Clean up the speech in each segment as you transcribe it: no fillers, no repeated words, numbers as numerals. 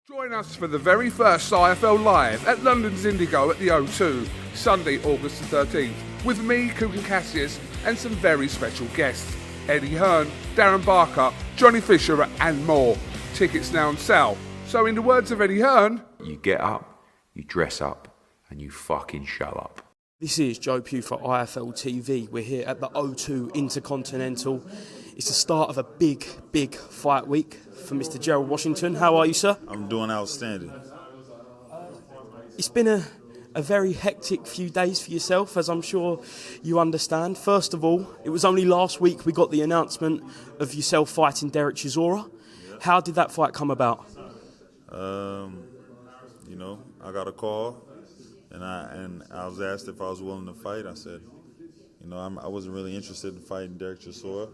Join us for the very first IFL Live at London's Indigo at the O2, Sunday, August the 13th, with me, Coogan Cassius, and some very special guests. Eddie Hearn, Darren Barker, Johnny Fisher and more. Tickets now on sale. So in the words of Eddie Hearn, you get up, you dress up, and you fucking show up. This is Joe Pugh for IFL TV. We're here at the O2 Intercontinental. It's the start of a big fight week for Mr. Gerald Washington. How are you, sir? I'm doing outstanding. It's been a very hectic few days for yourself, as I'm sure you understand. First of all, it was only last week we got the announcement of yourself fighting Derek Chisora. How did that fight come about? I got a call, and I was asked if I was willing to fight. I said, I wasn't really interested in fighting Derek Chisora,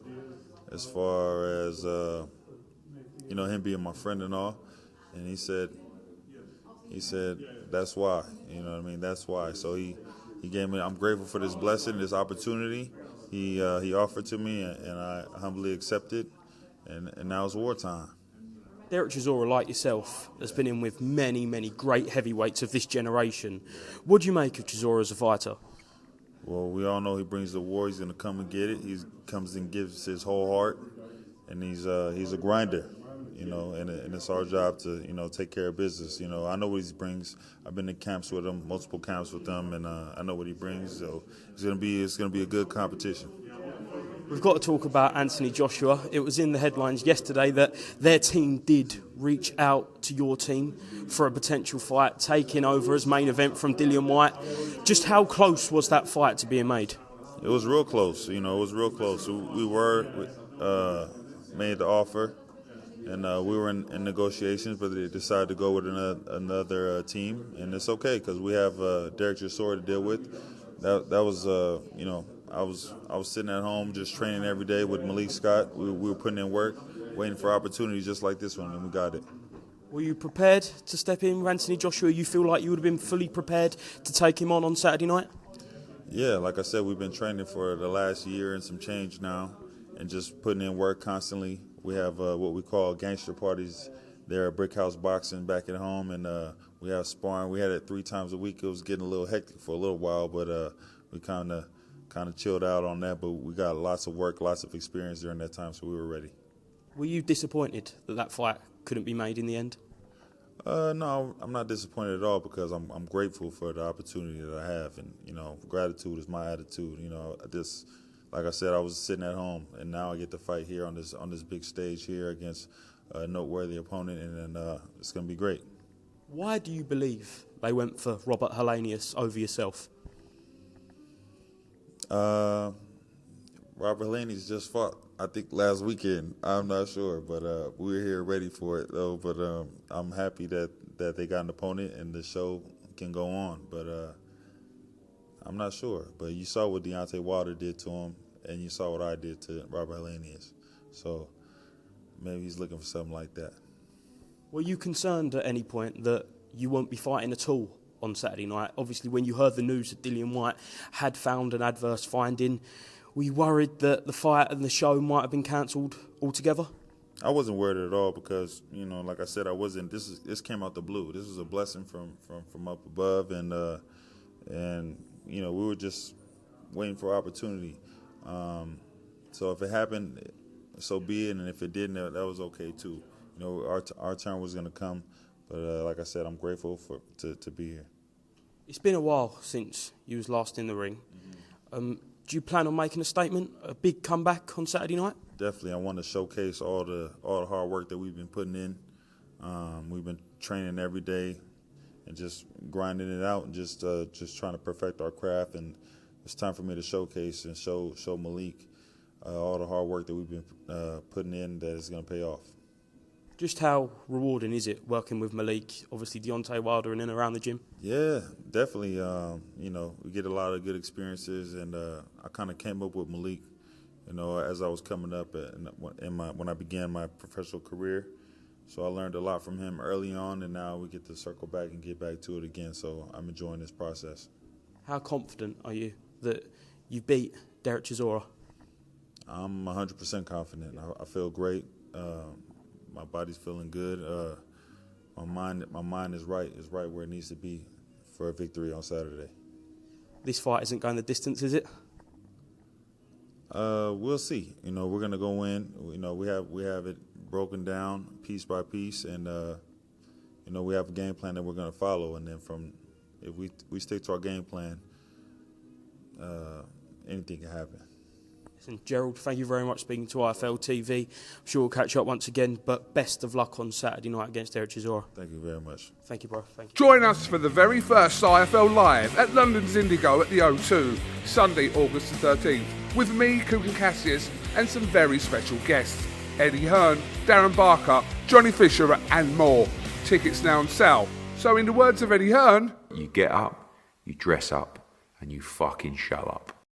as far as him being my friend and all. And he said that's why. That's why. So he gave me. I'm grateful for this blessing, this opportunity he offered to me, and I humbly accepted. And now it's wartime. Derek Chisora, like yourself, has been in with many great heavyweights of this generation. What do you make of Chisora as a fighter? Well, we all know he brings the war. He's going to come and get it. He comes and gives his whole heart, and he's a grinder, and it's our job to, take care of business. I know what he brings. I've been in camps with him, multiple camps with him, and I know what he brings. So it's going to be a good competition. We've got to talk about Anthony Joshua. It was in the headlines yesterday that their team did reach out to your team for a potential fight, taking over as main event from Dillian Whyte. Just how close was that fight to being made? It was real close. It was real close. We were made the offer, and we were in negotiations, but they decided to go with another team, and it's okay because we have Derek Chisora to deal with. That was I was sitting at home just training every day with Malik Scott. We were putting in work, waiting for opportunities just like this one, and we got it. Were you prepared to step in with Anthony Joshua? You feel like you would have been fully prepared to take him on Saturday night? Yeah, like I said, we've been training for the last year and some change now, and just putting in work constantly. We have what we call gangster parties there at Brick House Boxing back at home, and we have sparring. We had it 3 times a week. It was getting a little hectic for a little while, but we kind of chilled out on that. But we got lots of work, lots of experience during that time, so we were ready. Were you disappointed that fight couldn't be made in the end? No, I'm not disappointed at all because I'm grateful for the opportunity that I have, and gratitude is my attitude. Like I said, I was sitting at home, and now I get to fight here on this big stage here against a noteworthy opponent, and it's going to be great. Why do you believe they went for Robert Helenius over yourself? Robert Helenius just fought, I think, last weekend. I'm not sure, but we're here ready for it, though. But I'm happy that they got an opponent and the show can go on. But I'm not sure. But you saw what Deontay Wilder did to him, and you saw what I did to Robert Helenius. So maybe he's looking for something like that. Were you concerned at any point that you won't be fighting at all on Saturday night? Obviously, when you heard the news that Dillian Whyte had found an adverse finding, were you worried that the fight and the show might have been cancelled altogether? I wasn't worried at all because, like I said, I wasn't. This came out the blue. This was a blessing from up above, and we were just waiting for opportunity. So if it happened, so be it, and if it didn't, that was okay too. Our turn was going to come, but like I said, I'm grateful to be here. It's been a while since you was last in the ring. Do you plan on making a statement, a big comeback on Saturday night? Definitely. I want to showcase all the hard work that we've been putting in. We've been training every day and just grinding it out and just trying to perfect our craft. And it's time for me to showcase and show Malik all the hard work that we've been putting in that is going to pay off. Just how rewarding is it working with Malik, obviously Deontay Wilder in and around the gym? Yeah, definitely. We get a lot of good experiences, and I kind of came up with Malik, as I was coming up when I began my professional career. So I learned a lot from him early on, and now we get to circle back and get back to it again. So I'm enjoying this process. How confident are you that you beat Derek Chisora? I'm 100% confident. I feel great. My body's feeling good. my mind is right where it needs to be for a victory on Saturday. This fight isn't going the distance, is it? We'll see. You know, we're gonna go in. You know, we have it broken down piece by piece, and you know, we have a game plan that we're gonna follow. And then if we stick to our game plan, anything can happen. And Gerald, thank you very much for speaking to IFL TV. I'm sure we'll catch up once again, but best of luck on Saturday night against Eric Chisora. Thank you very much. Thank you, bro. Thank you. Join us for the very first IFL Live at London's Indigo at the O2, Sunday, August the 13th, with me, Kugan Cassius, and some very special guests. Eddie Hearn, Darren Barker, Johnny Fisher, and more. Tickets now on sale. So in the words of Eddie Hearn, You get up, you dress up, and you fucking show up.